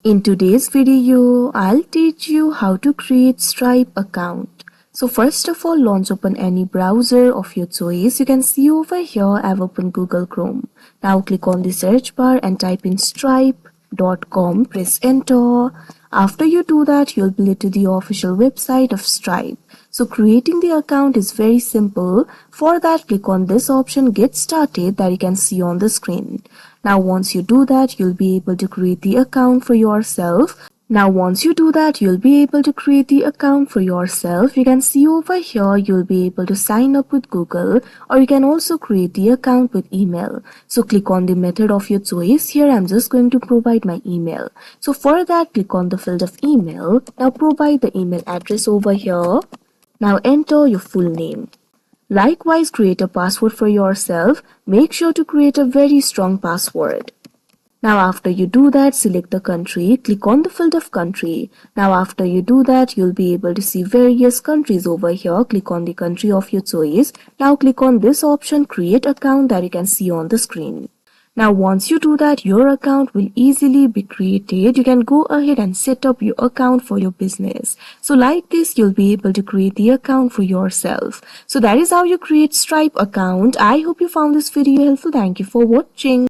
In today's video, I'll teach you how to create Stripe account. So first of all, launch open any browser of your choice. You can see over here, I've opened Google Chrome. Now click on the search bar and type in stripe.com, press enter. After you do that, you'll be led to the official website of Stripe. So creating the account is very simple. For that, click on this option, get started, that you can see on the screen. Now once you do that, you'll be able to create the account for yourself. You can see over here, you'll be able to sign up with Google, or you can also create the account with email. So click on the method of your choice. Here I'm just going to provide my email. So for that, click on the field of email. Now provide the email address over here. Now enter your full name. Likewise, create a password for yourself. Make sure to create a very strong password. Now after you do that, select the country, click on the field of country. Now after you do that, you'll be able to see various countries over here. Click on the country of your choice. Now click on this option, create account, that you can see on the screen. Now once you do that, your account will easily be created. You can go ahead and set up your account for your business. So like this, you'll be able to create the account for yourself. So that is how you create Stripe account. I hope you found this video helpful. Thank you for watching.